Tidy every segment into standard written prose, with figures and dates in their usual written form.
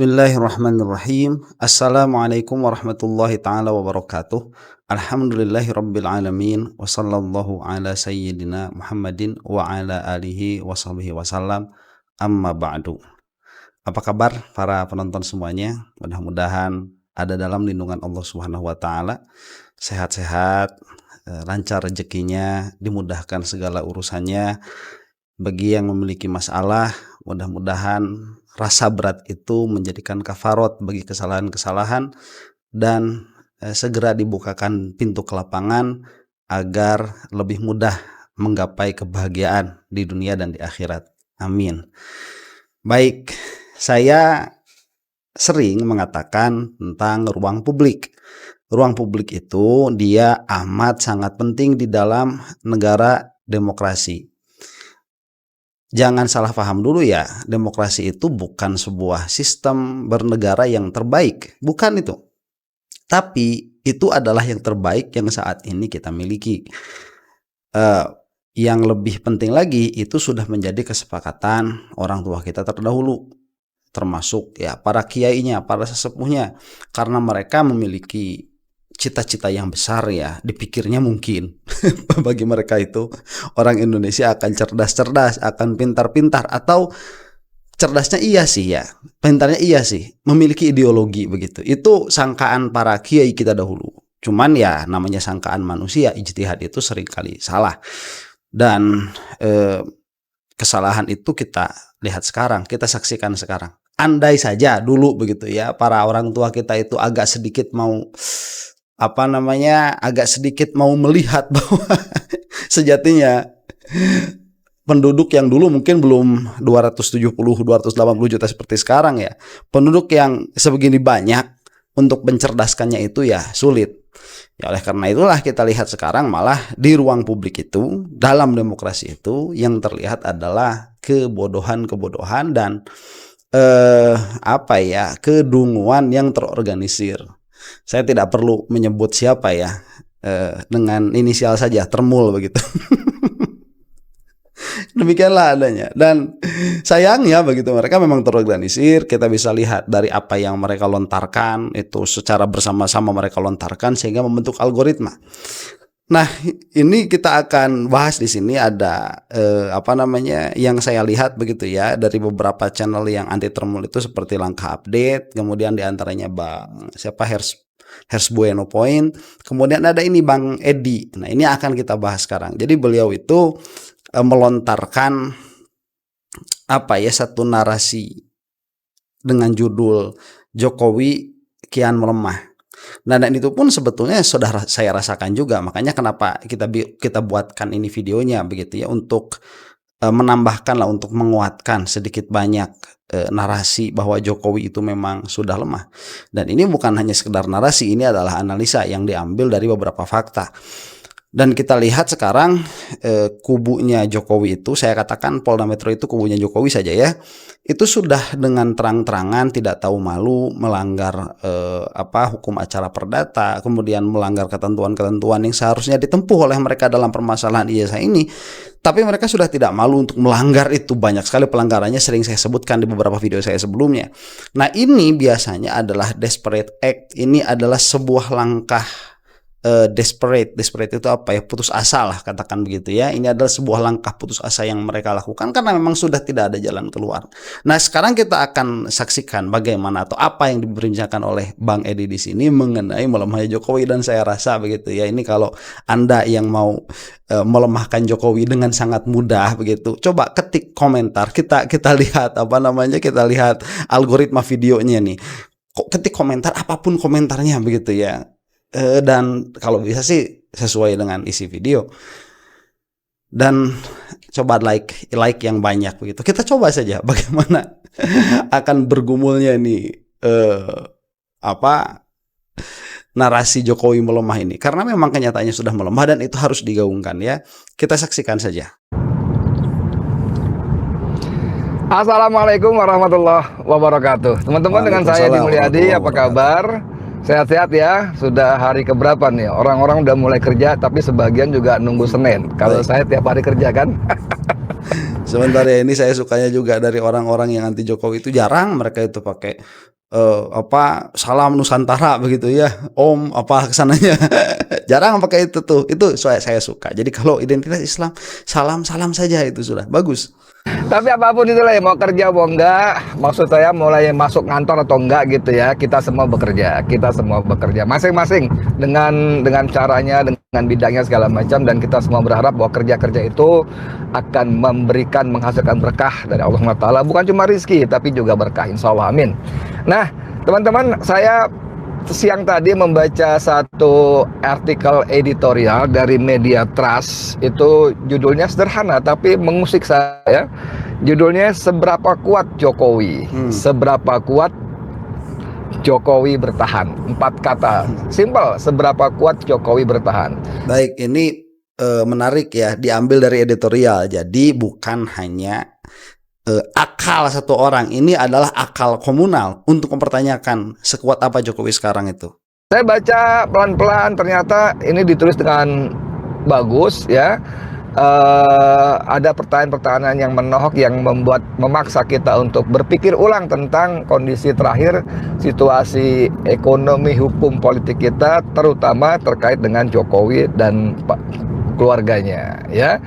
Bismillahirrahmanirrahim. Assalamualaikum warahmatullahi taala wabarakatuh. Alhamdulillahirabbil alamin wa sallallahu ala sayyidina Muhammadin wa ala alihi wa sahbihi wasallam. Amma ba'du. Apa kabar para penonton semuanya? Mudah-mudahan ada dalam lindungan Allah Subhanahu wa taala, sehat-sehat, lancar rezekinya, dimudahkan segala urusannya. Bagi yang memiliki masalah, mudah-mudahan rasa berat itu menjadikan kafarot bagi kesalahan-kesalahan dan segera dibukakan pintu kelapangan agar lebih mudah menggapai kebahagiaan di dunia dan di akhirat. Amin. Baik, saya sering mengatakan tentang ruang publik. Ruang publik itu dia amat sangat penting di dalam negara demokrasi. Jangan salah paham dulu ya, demokrasi itu bukan sebuah sistem bernegara yang terbaik, bukan itu. Tapi itu adalah yang terbaik yang saat ini kita miliki. Yang lebih penting lagi itu sudah menjadi kesepakatan orang tua kita terdahulu, termasuk ya para kiainya, para sesepuhnya, karena mereka memiliki cita-cita yang besar ya, dipikirnya mungkin bagi mereka itu orang Indonesia akan cerdas-cerdas, akan pintar-pintar, atau cerdasnya iya sih ya, pintarnya iya sih, memiliki ideologi begitu. Itu sangkaan para kiai kita dahulu. Cuman ya namanya sangkaan manusia, ijtihad itu seringkali salah. Dan kesalahan itu kita lihat sekarang, kita saksikan sekarang. Andai saja dulu begitu ya, para orang tua kita itu agak sedikit mau agak sedikit mau melihat bahwa sejatinya penduduk yang dulu mungkin belum 280 juta seperti sekarang ya. Penduduk yang sebegini banyak, untuk mencerdaskannya itu ya sulit. Ya oleh karena itulah kita lihat sekarang malah di ruang publik itu, dalam demokrasi itu yang terlihat adalah kebodohan-kebodohan dan kedunguan yang terorganisir. Saya tidak perlu menyebut siapa ya, dengan inisial saja, Termul begitu. Demikianlah adanya. Dan sayangnya begitu, mereka memang terorganisir. Kita bisa lihat dari apa yang mereka lontarkan itu secara bersama-sama mereka lontarkan sehingga membentuk algoritma. Nah, ini kita akan bahas di sini ada yang saya lihat begitu ya dari beberapa channel yang anti Termul itu seperti Langkah Update, kemudian diantaranya Bang Hers Bueno Point, kemudian ada ini Bang Edi. Nah, ini akan kita bahas sekarang. Jadi beliau itu melontarkan satu narasi dengan judul Jokowi kian melemah. Nah, dan itu pun sebetulnya sudah saya rasakan juga. Makanya kenapa kita buatkan ini videonya begitu ya, untuk menambahkan lah, untuk menguatkan sedikit banyak narasi bahwa Jokowi itu memang sudah lemah. Dan ini bukan hanya sekedar narasi, ini adalah analisa yang diambil dari beberapa fakta. Dan kita lihat sekarang kubunya Jokowi itu, saya katakan Polda Metro itu kubunya Jokowi saja ya, itu sudah dengan terang-terangan tidak tahu malu melanggar hukum acara perdata, kemudian melanggar ketentuan-ketentuan yang seharusnya ditempuh oleh mereka dalam permasalahan ijazah ini. Tapi mereka sudah tidak malu untuk melanggar itu. Banyak sekali pelanggarannya, sering saya sebutkan di beberapa video saya sebelumnya. Nah, ini biasanya adalah desperate act. Ini adalah sebuah langkah desperate itu putus asa lah, katakan begitu ya. Ini adalah sebuah langkah putus asa yang mereka lakukan karena memang sudah tidak ada jalan keluar. Nah, sekarang kita akan saksikan bagaimana atau apa yang diperbincangkan oleh Bang Edi di sini mengenai melemahnya Jokowi. Dan saya rasa begitu ya, ini kalau Anda yang mau melemahkan Jokowi dengan sangat mudah begitu, coba ketik komentar, kita lihat kita lihat algoritma videonya nih, ketik komentar apapun komentarnya begitu ya. Dan kalau bisa sih sesuai dengan isi video, dan coba like yang banyak begitu. Kita coba saja bagaimana akan bergumulnya ini narasi Jokowi melemah ini, karena memang kenyataannya sudah melemah dan itu harus digaungkan ya. Kita saksikan saja. Assalamualaikum warahmatullahi wabarakatuh. Teman-teman, dengan saya Edi Mulyadi, apa kabar? Sehat-sehat ya. Sudah hari keberapa nih? Orang-orang udah mulai kerja, tapi sebagian juga nunggu Senin. Kalau saya tiap hari kerja kan. Sementara ini saya sukanya juga dari orang-orang yang anti Jokowi itu jarang mereka itu pakai salam Nusantara begitu ya, Om apa kesananya. Jarang pakai itu tuh. Itu saya suka. Jadi kalau identitas Islam, salam saja itu sudah bagus. Tapi apapun itulah ya, mau kerja mau enggak, maksud saya mulai masuk kantor atau enggak gitu ya, kita semua bekerja masing-masing dengan caranya, dengan bidangnya segala macam, dan kita semua berharap bahwa kerja itu akan menghasilkan berkah dari Allah SWT, bukan cuma rizki tapi juga berkah, insya Allah, amin. Nah teman-teman, saya siang tadi membaca satu artikel editorial dari Media Trust. Itu judulnya sederhana tapi mengusik saya. Judulnya Seberapa Kuat Jokowi. Seberapa kuat Jokowi bertahan. 4 kata simpel, seberapa kuat Jokowi bertahan. Baik, ini menarik ya, diambil dari editorial. Jadi bukan hanya akal satu orang, ini adalah akal komunal untuk mempertanyakan sekuat apa Jokowi sekarang itu. Saya baca pelan-pelan, ternyata ini ditulis dengan bagus ya. Ada pertanyaan-pertanyaan yang menohok yang memaksa kita untuk berpikir ulang tentang kondisi terakhir, situasi ekonomi, hukum, politik kita, terutama terkait dengan Jokowi dan keluarganya ya.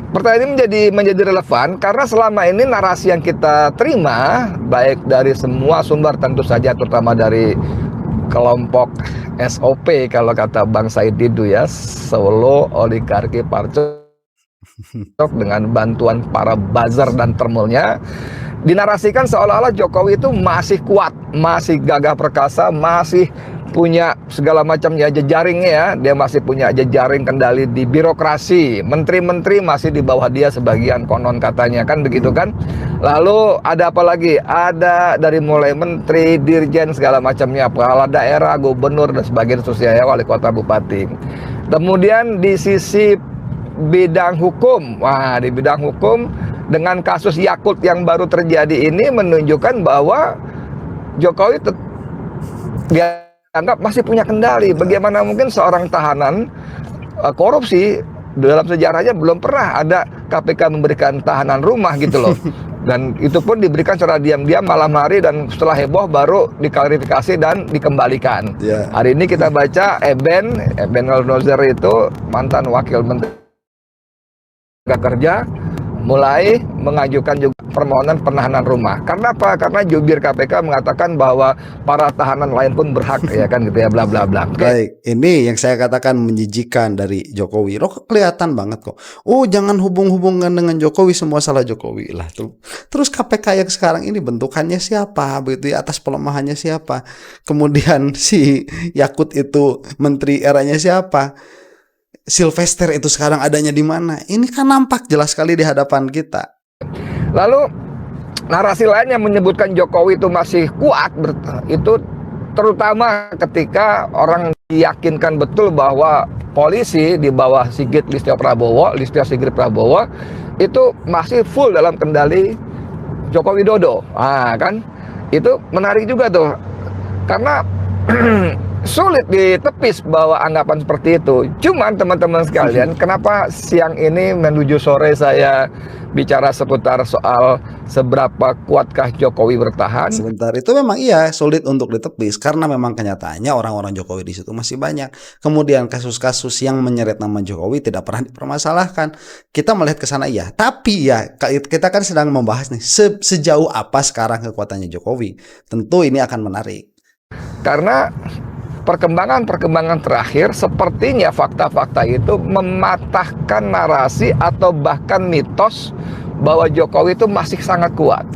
Pertanyaan ini menjadi relevan karena selama ini narasi yang kita terima, baik dari semua sumber tentu saja, terutama dari kelompok SOP kalau kata Bang Said Didu ya, Solo Oligarki Parcok, dengan bantuan para buzzer dan termelnya, dinarasikan seolah-olah Jokowi itu masih kuat, masih gagah perkasa, masih punya segala macam ya jejaringnya ya. Dia masih punya jejaring kendali di birokrasi, menteri-menteri masih di bawah dia sebagian, konon katanya kan begitu kan. Lalu ada apa lagi? Ada dari mulai menteri, dirjen segala macamnya, kepala daerah, gubernur dan sebagainya, seterusnya ya, wali kota, bupati. Kemudian di sisi bidang hukum, wah di bidang hukum dengan kasus Yakult yang baru terjadi ini menunjukkan bahwa Jokowi dianggap masih punya kendali. Bagaimana mungkin seorang tahanan korupsi, dalam sejarahnya belum pernah ada KPK memberikan tahanan rumah gitu loh. Dan itu pun diberikan secara diam-diam malam hari, dan setelah heboh baru diklarifikasi dan dikembalikan. Hari ini kita baca Eben Al-Nozer itu mantan wakil menteri kerja mulai mengajukan juga permohonan penahanan rumah. Karena apa? Karena jubir KPK mengatakan bahwa para tahanan lain pun berhak ya kan gitu ya, bla bla bla. Baik, ini yang saya katakan menjijikan dari Jokowi. Loh, kelihatan banget kok. Oh, jangan hubung-hubungkan dengan Jokowi, semua salah Jokowi lah tuh. Terus KPK yang sekarang ini bentukannya siapa? Begitu ya, atas pelemahannya siapa? Kemudian si Yakut itu menteri eranya siapa? Sylvester itu sekarang adanya di mana? Ini kan nampak jelas sekali di hadapan kita. Lalu narasi lain yang menyebutkan Jokowi itu masih kuat, itu terutama ketika orang diyakinkan betul bahwa polisi di bawah Listio Sigit Prabowo itu masih full dalam kendali Joko Widodo. Kan itu menarik juga tuh, karena sulit ditepis bahwa anggapan seperti itu. Cuman teman-teman sekalian, kenapa siang ini menuju sore saya bicara seputar soal seberapa kuatkah Jokowi bertahan? Sebentar, itu memang iya sulit untuk ditepis karena memang kenyataannya orang-orang Jokowi di situ masih banyak. Kemudian kasus-kasus yang menyeret nama Jokowi tidak pernah dipermasalahkan. Kita melihat ke sana iya, tapi ya kita kan sedang membahas nih sejauh apa sekarang kekuatannya Jokowi. Tentu ini akan menarik. Karena perkembangan terakhir sepertinya fakta-fakta itu mematahkan narasi atau bahkan mitos bahwa Jokowi itu masih sangat kuat.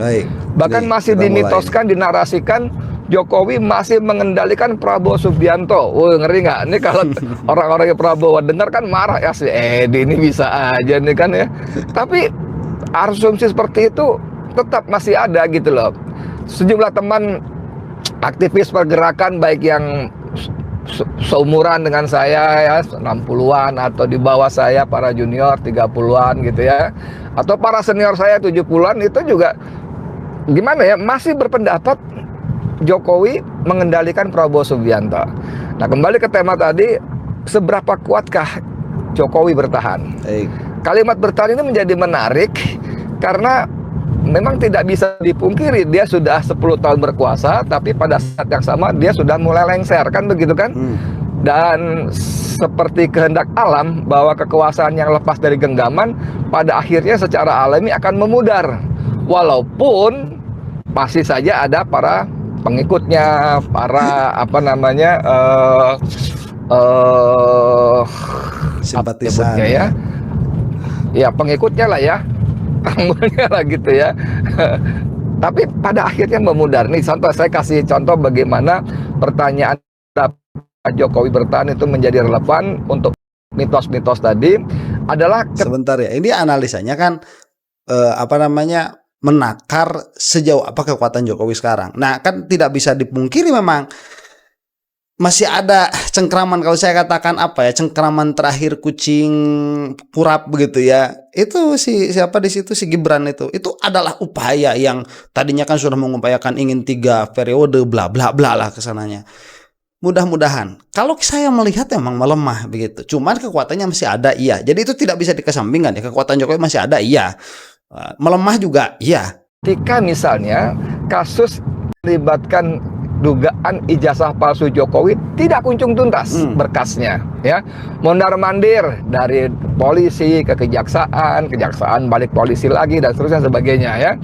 Bahkan masih dimitoskan, dinarasikan Jokowi masih mengendalikan Prabowo Subianto. Ngeri nggak? Ini kalau orang-orangnya Prabowo dengar kan marah ya, si Edi ini bisa aja nih kan ya. Tapi asumsi seperti itu tetap masih ada gitu loh. Sejumlah teman aktivis pergerakan baik yang seumuran dengan saya ya, 60-an atau di bawah saya, para junior 30-an gitu ya, atau para senior saya 70-an, itu juga gimana ya, masih berpendapat Jokowi mengendalikan Prabowo Subianto. Nah, kembali ke tema tadi, seberapa kuatkah Jokowi bertahan? Kalimat bertahan ini menjadi menarik karena memang tidak bisa dipungkiri dia sudah 10 tahun berkuasa, tapi pada saat yang sama dia sudah mulai lengser, kan begitu kan? Dan seperti kehendak alam bahwa kekuasaan yang lepas dari genggaman pada akhirnya secara alami akan memudar. Walaupun masih saja ada para pengikutnya, para simpatisan ya pengikutnya lah ya, tanggulnya lah gitu ya. Tapi pada akhirnya memudar. Nih contoh, saya kasih contoh bagaimana pertanyaan Pak Jokowi bertahan itu menjadi relevan untuk mitos-mitos tadi adalah sebentar ya, ini analisanya kan menakar sejauh apa kekuatan Jokowi sekarang. Nah, kan tidak bisa dipungkiri memang masih ada cengkraman, kalau saya katakan cengkraman terakhir kucing purap begitu ya. Itu siapa di situ, si Gibran itu adalah upaya yang tadinya kan sudah mengupayakan ingin 3 periode bla bla bla lah kesananya. Mudah-mudahan kalau saya melihat memang melemah begitu. Cuman kekuatannya masih ada, iya. Jadi itu tidak bisa dikesampingkan ya, kekuatan Jokowi masih ada, iya. Melemah juga, iya. Ketika misalnya kasus melibatkan dugaan ijazah palsu Jokowi tidak kunjung tuntas berkasnya, ya, mondar-mandir dari polisi ke kejaksaan balik polisi lagi dan seterusnya sebagainya, ya.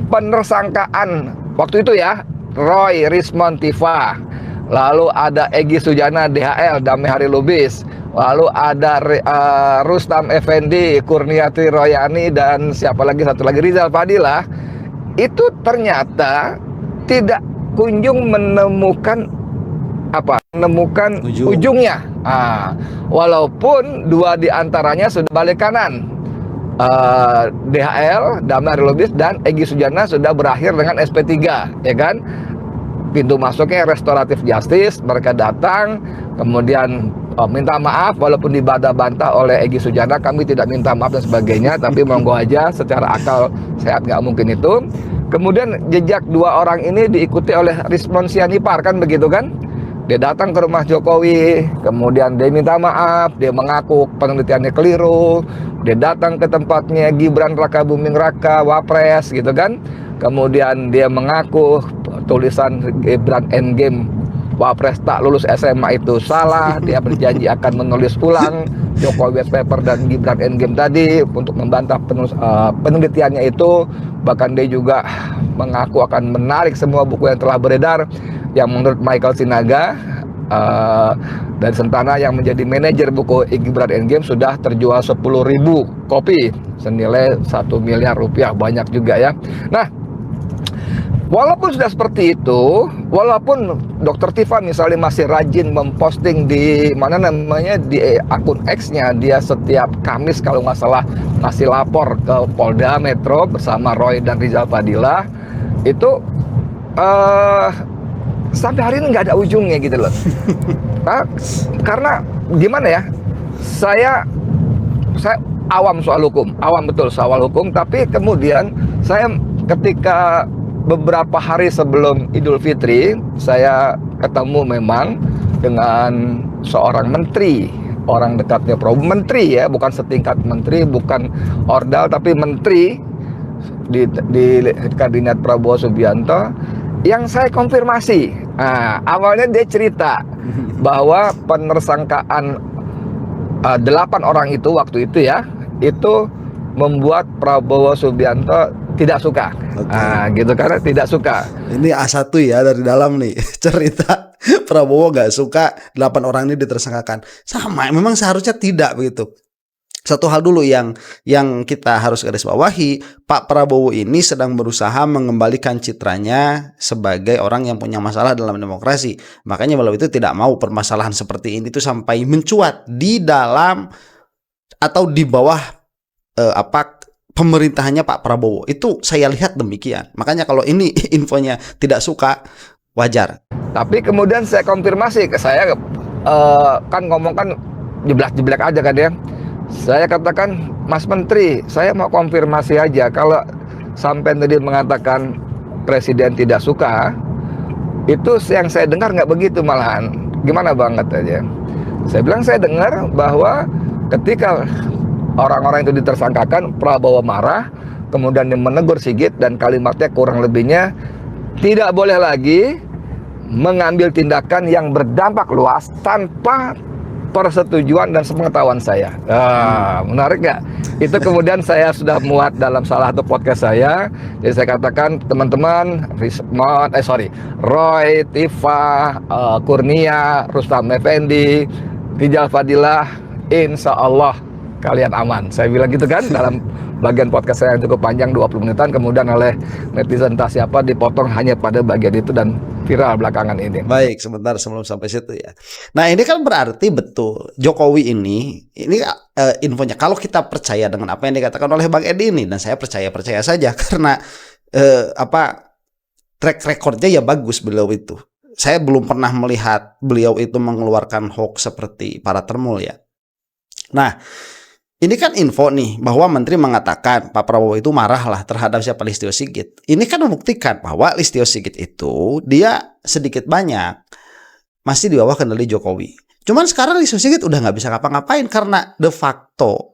Penersangkaan waktu itu ya, Roy Rismon Tiva, lalu ada Egy Sujana DHL Damai Hari Lubis, lalu ada Rustam Effendi, Kurniati Royani, dan siapa lagi, satu lagi Rizal Fadilah. Itu ternyata tidak kunjung menemukan ujungnya. Walaupun 2 diantaranya sudah balik kanan, DHL Damai Hari Lubis dan Egy Sujana sudah berakhir dengan SP3, ya kan? Pintu masuknya restoratif justice, mereka datang kemudian minta maaf walaupun dibantah-bantah oleh Egy Sujana, kami tidak minta maaf dan sebagainya, tapi monggo aja, secara akal sehat nggak mungkin itu. Kemudian jejak 2 orang ini diikuti oleh Rismon Sianipar, kan begitu kan? Dia datang ke rumah Jokowi, kemudian dia minta maaf, dia mengaku penelitiannya keliru, dia datang ke tempatnya Gibran Raka Buming Raka Wapres gitu kan. Kemudian dia mengaku tulisan Gibran Endgame Wapres tak lulus SMA itu salah. Dia berjanji akan menulis ulang Jokowi White Paper dan Gibran Endgame tadi untuk membantah penelitiannya itu. Bahkan dia juga mengaku akan menarik semua buku yang telah beredar, yang menurut Michael Sinaga dari Sentana yang menjadi manajer buku Gibran Endgame sudah terjual 10.000 kopi senilai 1 miliar rupiah, banyak juga ya. Nah, walaupun sudah seperti itu, walaupun Dr. Tiva misalnya masih rajin memposting di di akun X-nya, dia setiap Kamis kalau nggak salah masih lapor ke Polda Metro bersama Roy dan Rizal Fadilah, itu sampai hari ini nggak ada ujungnya gitu loh. Karena gimana ya, saya awam soal hukum, awam betul soal hukum, tapi kemudian saya ketika beberapa hari sebelum Idul Fitri, saya ketemu memang dengan seorang menteri, orang dekatnya Prabowo, menteri ya, bukan setingkat menteri, bukan ordal, tapi menteri di kabinet Prabowo Subianto, yang saya konfirmasi. Awalnya dia cerita bahwa penersangkaan 8 orang itu waktu itu ya, itu membuat Prabowo Subianto tidak suka. Gitu, karena tidak suka. Ini A1 ya dari dalam nih cerita Prabowo nggak suka 8 orang ini ditersangkakan. Sama, memang seharusnya tidak begitu. Satu hal dulu yang kita harus garis bawahi, Pak Prabowo ini sedang berusaha mengembalikan citranya sebagai orang yang punya masalah dalam demokrasi. Makanya beliau itu tidak mau permasalahan seperti ini tuh sampai mencuat di dalam atau di bawah pemerintahannya Pak Prabowo. Itu saya lihat demikian. Makanya kalau ini infonya tidak suka, wajar. Tapi kemudian saya konfirmasi ke saya, kan ngomong kan jeblak-jeblak aja kan ya. Saya katakan, Mas Menteri, saya mau konfirmasi aja, kalau sampai tadi mengatakan Presiden tidak suka, itu yang saya dengar nggak begitu malahan. Gimana banget aja. Saya bilang saya dengar bahwa ketika orang-orang itu ditersangkakan, Prabowo marah, kemudian dia menegur Sigit dan kalimatnya kurang lebihnya tidak boleh lagi mengambil tindakan yang berdampak luas tanpa persetujuan dan sepengetahuan saya. Menarik nggak? Itu kemudian saya sudah muat dalam salah satu podcast saya. Jadi saya katakan teman-teman, Roy, Tifa, Kurnia, Rustam Effendi, Rijal Fadilah, insya Allah kalian aman. Saya bilang gitu kan dalam bagian podcast saya yang cukup panjang 20 menitan, kemudian oleh netizen entah siapa dipotong hanya pada bagian itu dan viral belakangan ini. Baik, sebentar sebelum sampai situ ya. Nah, ini kan berarti betul Jokowi ini infonya kalau kita percaya dengan apa yang dikatakan oleh Bang Edi ini, dan saya percaya saja karena track recordnya ya bagus beliau itu. Saya belum pernah melihat beliau itu mengeluarkan hoax seperti para termul ya. Nah, ini kan info nih bahwa menteri mengatakan Pak Prabowo itu marah lah terhadap siapa Listio Sigit. Ini kan membuktikan bahwa Listio Sigit itu dia sedikit banyak masih di bawah kendali Jokowi. Cuman sekarang Listio Sigit udah nggak bisa ngapa-ngapain karena de facto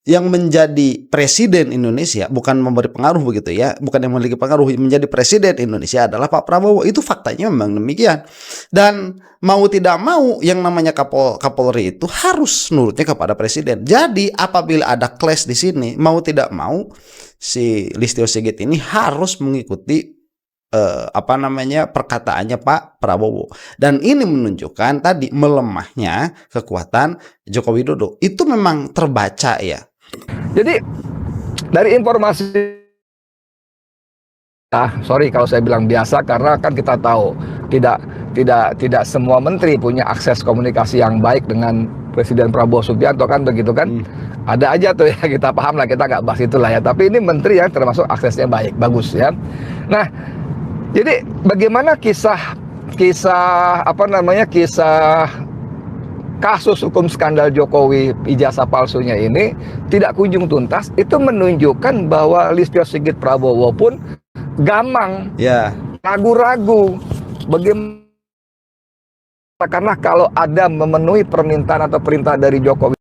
yang menjadi presiden Indonesia bukan memberi pengaruh begitu ya, bukan yang memiliki pengaruh, menjadi presiden Indonesia adalah Pak Prabowo. Itu faktanya memang demikian. Dan mau tidak mau yang namanya Kapolri itu harus nurutnya kepada presiden. Jadi apabila ada clash di sini, mau tidak mau si Listio Sigit ini harus mengikuti perkataannya Pak Prabowo. Dan ini menunjukkan tadi melemahnya kekuatan Joko Widodo. Itu memang terbaca ya. Jadi dari informasi, sorry kalau saya bilang biasa karena kan kita tahu tidak semua menteri punya akses komunikasi yang baik dengan Presiden Prabowo Subianto kan begitu kan. Ada aja tuh ya, kita paham lah, kita nggak bahas itulah ya. Tapi ini menteri yang termasuk aksesnya baik, bagus ya. Nah, jadi bagaimana kisah kasus hukum skandal Jokowi ijazah palsunya ini tidak kunjung tuntas, itu menunjukkan bahwa Listio Sigit Prabowo pun gamang, ragu-ragu. Bagaimana karena kalau ada memenuhi permintaan atau perintah dari Jokowi,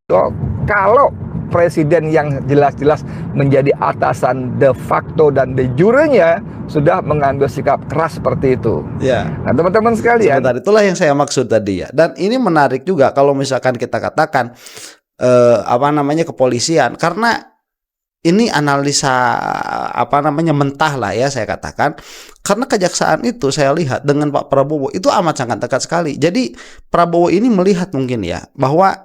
kalau presiden yang jelas-jelas menjadi atasan de facto dan de jurenya sudah mengambil sikap keras seperti itu. Ya. Nah, teman-teman sekalian, sebentar, itulah yang saya maksud tadi ya. Dan ini menarik juga kalau misalkan kita katakan kepolisian, karena ini analisa mentah lah ya saya katakan. Karena kejaksaan itu saya lihat dengan Pak Prabowo itu amat sangat dekat sekali. Jadi Prabowo ini melihat mungkin ya bahwa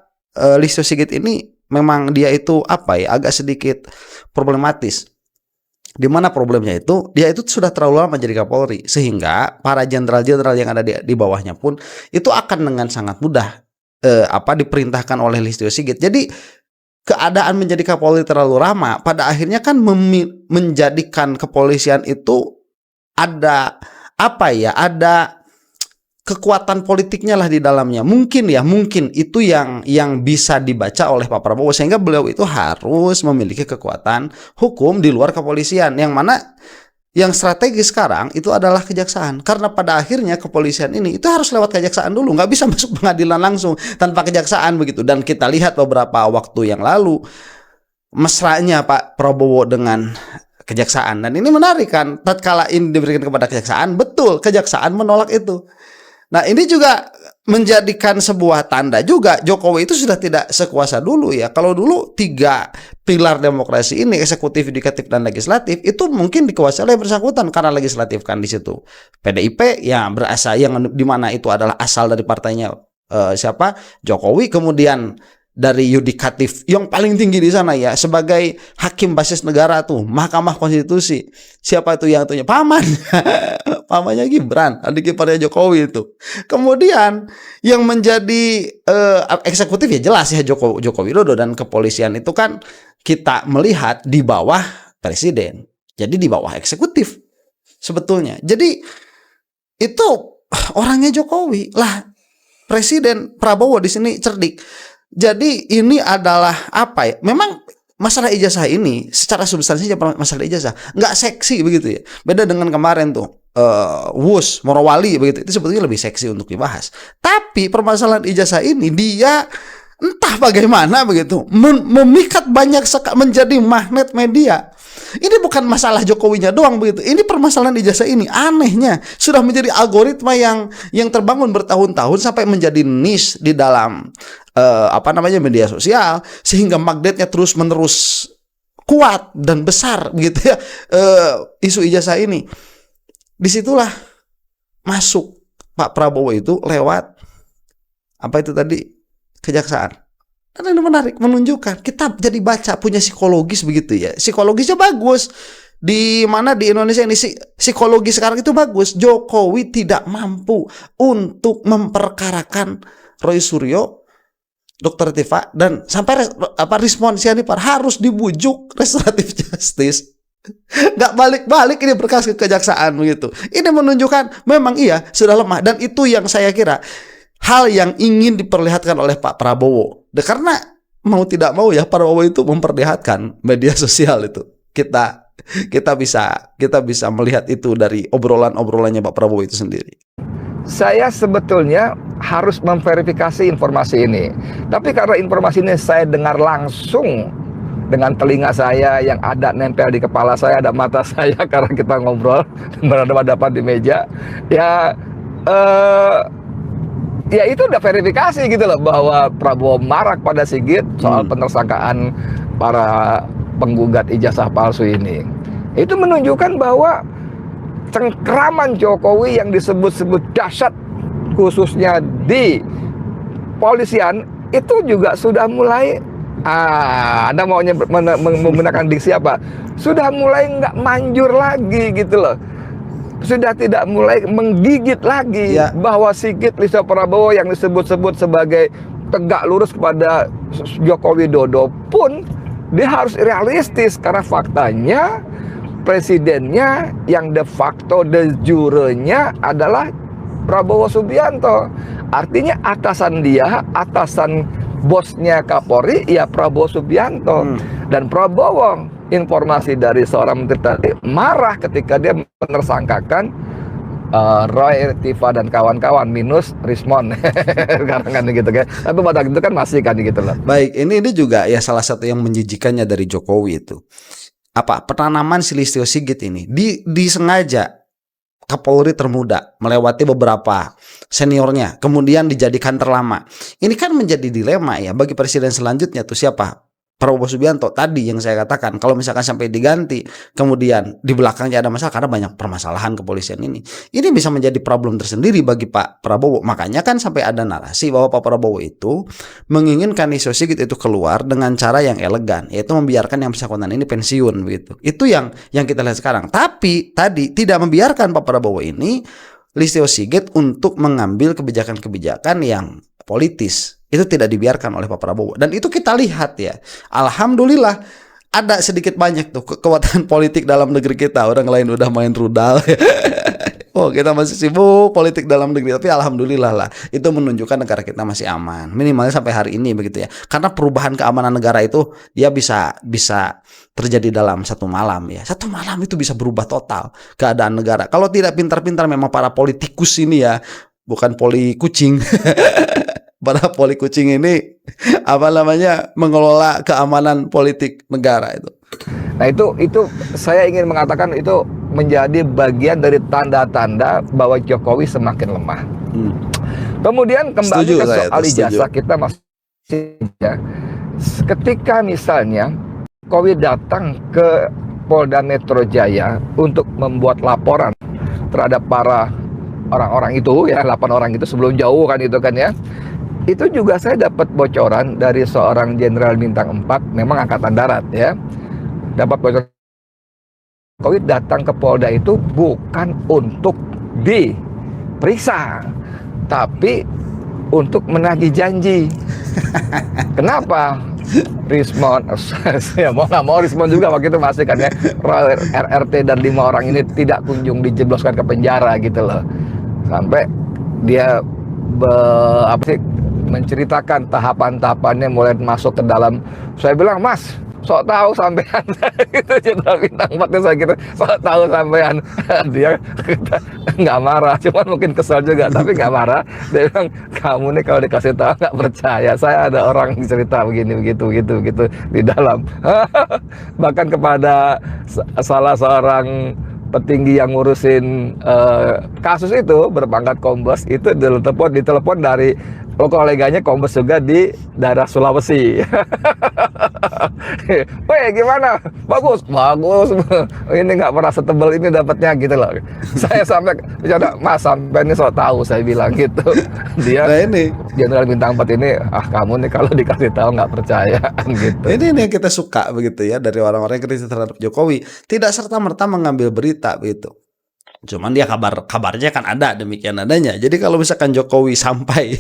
Listio Sigit ini memang dia itu agak sedikit problematis. Di mana problemnya itu dia itu sudah terlalu lama jadi Kapolri, sehingga para jenderal-jenderal yang ada di bawahnya pun itu akan dengan sangat mudah diperintahkan oleh Listio Sigit. Jadi keadaan menjadi Kapolri terlalu lama pada akhirnya kan menjadikan kepolisian itu ada kekuatan politiknya lah di dalamnya. Mungkin itu yang bisa dibaca oleh Pak Prabowo, sehingga beliau itu harus memiliki kekuatan hukum di luar kepolisian, yang mana yang strategis sekarang itu adalah kejaksaan. Karena pada akhirnya kepolisian ini itu harus lewat kejaksaan dulu, nggak bisa masuk pengadilan langsung tanpa kejaksaan begitu. Dan kita lihat beberapa waktu yang lalu mesranya Pak Prabowo dengan kejaksaan, dan ini menarik kan, tatkala ini diberikan kepada kejaksaan, betul kejaksaan menolak itu. Nah, ini juga menjadikan sebuah tanda juga Jokowi itu sudah tidak sekuasa dulu ya. Kalau dulu 3 pilar demokrasi ini, eksekutif, yudikatif, dan legislatif, itu mungkin dikuasai oleh bersangkutan, karena legislatif kan di situ PDIP yang berasal, yang dimana itu adalah asal dari partainya Jokowi. Kemudian dari yudikatif yang paling tinggi di sana ya, sebagai hakim basis negara tuh Mahkamah Konstitusi. Siapa itu yang tuhnya? Paman. Pamannya Gibran, adik iparnya Jokowi itu. Kemudian yang menjadi eksekutif ya jelas ya Joko Widodo, dan kepolisian itu kan kita melihat di bawah presiden. Jadi di bawah eksekutif sebetulnya. Jadi itu orangnya Jokowi lah. Presiden Prabowo di sini cerdik. Jadi ini adalah memang masalah ijazah ini secara substansinya, masalah ijazah nggak seksi begitu ya. Beda dengan kemarin tuh Morowali begitu, itu sebetulnya lebih seksi untuk dibahas. Tapi permasalahan ijazah ini dia entah bagaimana begitu, memikat banyak menjadi magnet media. Ini bukan masalah Jokowinya doang begitu. Ini permasalahan ijazah ini anehnya sudah menjadi algoritma yang terbangun bertahun-tahun sampai menjadi niche di dalam media sosial, sehingga magnetnya terus-menerus kuat dan besar begitu ya, isu ijazah ini. Disitulah masuk Pak Prabowo itu lewat apa itu tadi, kejaksaan. Dan ini menarik, menunjukkan kita jadi baca punya psikologis begitu ya. Psikologisnya bagus. Di mana di Indonesia ini psikologi sekarang itu bagus. Jokowi tidak mampu untuk memperkarakan Roy Suryo, Dr. Tifa, dan sampai Rismon Sianipar harus dibujuk restoratif justice. Nggak balik-balik ini berkas ke kejaksaan begitu. Ini menunjukkan memang iya sudah lemah, dan itu yang saya kira hal yang ingin diperlihatkan oleh Pak Prabowo. Karena mau tidak mau ya, Prabowo itu memperlihatkan media sosial itu. Kita bisa melihat itu dari obrolannya Pak Prabowo itu sendiri. Saya sebetulnya harus memverifikasi informasi ini. Tapi karena informasi ini saya dengar langsung dengan telinga saya yang ada nempel di kepala saya, ada mata saya karena kita ngobrol berhadapan di meja. Ya itu udah verifikasi gitu loh, bahwa Prabowo marah pada Sigit soal penersangkaan para penggugat ijazah palsu ini. Itu menunjukkan bahwa cengkraman Jokowi yang disebut-sebut dahsyat khususnya di polisian itu juga sudah mulai, Anda maunya menggunakan diksi apa? Sudah mulai nggak manjur lagi gitu loh. Sudah tidak mulai menggigit lagi ya. Bahwa Sigit Lisa Prabowo yang disebut-sebut sebagai tegak lurus kepada Joko Widodo pun dia harus realistis, karena faktanya presidennya yang de facto de jure-nya adalah Prabowo Subianto. Artinya atasan dia, atasan bosnya Kapolri ya Prabowo Subianto. Dan Prabowo, informasi dari seorang menteri tadi, marah ketika dia menersangkakan Roy, Tifa dan kawan-kawan minus Rismon. Sekarang kan gitu kan. Tapi pada itu kan masih kan gitu loh. Baik, ini juga ya salah satu yang menjijikannya dari Jokowi itu. Penanaman si Listio Sigit ini disengaja Kapolri termuda melewati beberapa seniornya, kemudian dijadikan terlama. Ini kan menjadi dilema ya bagi presiden selanjutnya tuh siapa? Prabowo Subianto tadi yang saya katakan, kalau misalkan sampai diganti kemudian di belakangnya ada masalah karena banyak permasalahan kepolisian ini bisa menjadi problem tersendiri bagi Pak Prabowo. Makanya kan sampai ada narasi bahwa Pak Prabowo itu menginginkan Listio Sigit itu keluar dengan cara yang elegan, yaitu membiarkan yang bersangkutan ini pensiun begitu. Itu yang kita lihat sekarang. Tapi tadi tidak membiarkan Pak Prabowo ini, Listio Sigit, untuk mengambil kebijakan-kebijakan yang politis. Itu tidak dibiarkan oleh Pak Prabowo. Dan itu kita lihat ya, alhamdulillah ada sedikit banyak tuh kekuatan politik dalam negeri kita. Orang lain udah main rudal. Oh, kita masih sibuk politik dalam negeri. Tapi alhamdulillah lah, itu menunjukkan negara kita masih aman. Minimalnya sampai hari ini begitu ya. Karena perubahan keamanan negara itu dia bisa terjadi dalam satu malam ya. Satu malam itu bisa berubah total keadaan negara. Kalau tidak pintar-pintar memang para politikus ini ya, bukan poli kucing. Para poli kucing ini mengelola keamanan politik negara itu. Nah itu saya ingin mengatakan itu menjadi bagian dari tanda-tanda bahwa Jokowi semakin lemah. Kemudian kembali ke soal ijazah, kita masih ya. Ketika misalnya Jokowi datang ke Polda Metro Jaya untuk membuat laporan terhadap para orang-orang itu ya, 8 orang itu sebelum jauh kan itu kan ya. Itu juga saya dapat bocoran dari seorang jenderal bintang 4, memang angkatan darat ya. Dapat bocoran Jokowi datang ke Polda itu bukan untuk diperiksa, tapi untuk menagih janji. Kenapa? Rismon, ya mau nggak mau Rismon juga waktu itu masih kan ya, RRT dan 5 orang ini tidak kunjung dijebloskan ke penjara gitu loh. Sampai dia menceritakan tahapan-tahapannya mulai masuk ke dalam. Saya bilang, Mas, sok tahu sampean. Itu Jenderal Bintang 4 itu saya kira sok tahu sampean. Dia nggak marah, cuman mungkin kesal juga, tapi nggak marah. Dia bilang, kamu nih kalau dikasih tahu nggak percaya. Saya ada orang cerita begini begitu di dalam. Bahkan kepada salah seorang petinggi yang ngurusin kasus itu berpangkat kombes itu ditelepon dari koleganya kombes juga di daerah Sulawesi. Weh, gimana? Bagus. Ini nggak pernah setebal ini dapatnya gitu loh. Saya sampai bicara, Mas sampai ini sok tahu, saya bilang gitu. Dia Nah ini Jenderal Bintang 4 ini, kamu nih kalau dikasih tahu nggak percaya gitu. ini yang kita suka begitu ya dari orang-orang yang kritis terhadap Jokowi, tidak serta-merta mengambil berita begitu. Cuman dia kabarnya kan ada demikian adanya. Jadi kalau misalkan Jokowi sampai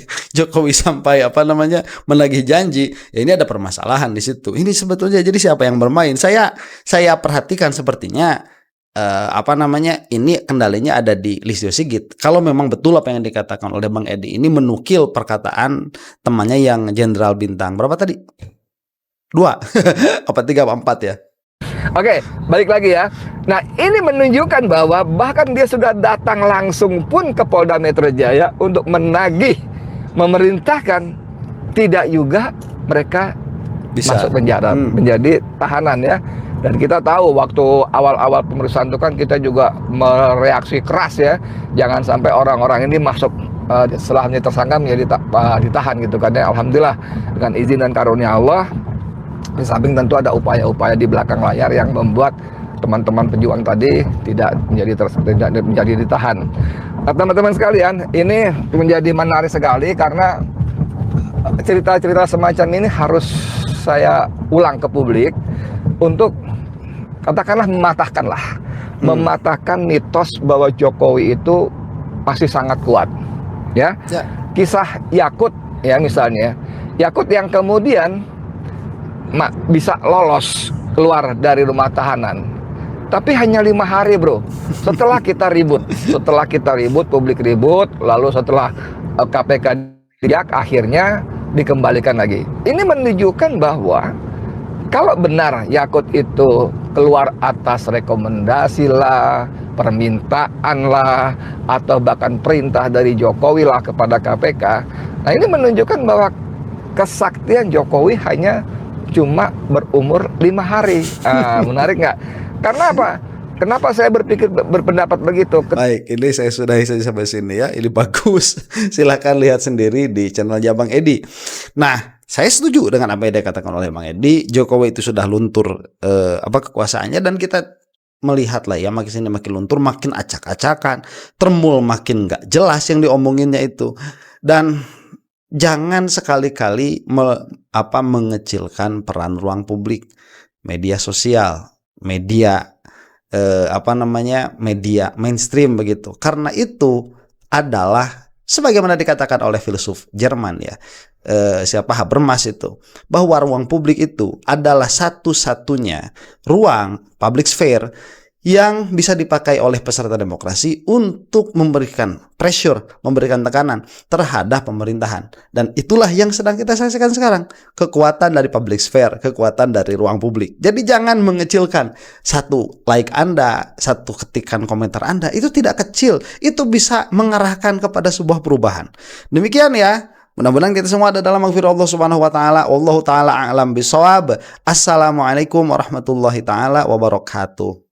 apa namanya menagih janji, ya ini ada permasalahan di situ. Ini sebetulnya jadi siapa yang bermain? Saya perhatikan sepertinya apa namanya ini kendalinya ada di Listio Sigit. Kalau memang betul apa yang dikatakan oleh Bang Edi ini menukil perkataan temannya yang Jenderal Bintang berapa tadi? 2 apa 3 apa 4 ya? Oke, balik lagi ya. Nah, ini menunjukkan bahwa bahkan dia sudah datang langsung pun ke Polda Metro Jaya untuk menagih, memerintahkan tidak juga mereka Bisa masuk penjara, menjadi tahanan ya. Dan kita tahu waktu awal-awal pemeriksaan itu kan kita juga mereaksi keras ya. Jangan sampai orang-orang ini masuk setelah menjadi tersangka menjadi ditahan gitu kan ya. Alhamdulillah dengan izin dan karunia Allah. Di samping tentu ada upaya-upaya di belakang layar yang membuat teman-teman pejuang tadi tidak menjadi ditahan. Nah, teman-teman sekalian, ini menjadi menarik sekali karena cerita-cerita semacam ini harus saya ulang ke publik untuk katakanlah mematahkan mitos bahwa Jokowi itu masih sangat kuat. Ya, kisah Yakut ya misalnya, Yakut yang kemudian bisa lolos keluar dari rumah tahanan, tapi hanya 5 hari bro. Setelah kita ribut, publik ribut, lalu setelah KPK teriak, akhirnya dikembalikan lagi. Ini menunjukkan bahwa kalau benar Yakut itu keluar atas rekomendasi lah, permintaan lah, atau bahkan perintah dari Jokowi lah kepada KPK, nah ini menunjukkan bahwa kesaktian Jokowi hanya cuma berumur 5 hari. Menarik nggak? Karena apa? Kenapa saya berpendapat begitu? Baik, ini saya sudahi saja sampai sini ya. Ini bagus. Silahkan lihat sendiri di channelnya Bang Edi. Nah, saya setuju dengan apa yang dikatakan oleh Bang Edi. Jokowi itu sudah luntur kekuasaannya, dan kita melihat lah ya makin sini makin luntur, makin acak-acakan, termul makin nggak jelas yang diomonginnya itu. Dan jangan sekali-kali mengecilkan peran ruang publik, media sosial, media media mainstream begitu. Karena itu adalah sebagaimana dikatakan oleh filsuf Jerman ya, Habermas itu, bahwa ruang publik itu adalah satu-satunya ruang public sphere yang bisa dipakai oleh peserta demokrasi untuk memberikan pressure, memberikan tekanan terhadap pemerintahan. Dan itulah yang sedang kita saksikan sekarang. Kekuatan dari public sphere, kekuatan dari ruang publik. Jadi jangan mengecilkan satu like Anda, satu ketikan komentar Anda, itu tidak kecil. Itu bisa mengarahkan kepada sebuah perubahan. Demikian ya. Mudah-mudahan kita semua ada dalam maghfirah Allah Subhanahu wa taala. Wallahu taala a'lam bishawab. Assalamualaikum warahmatullahi taala wabarakatuh.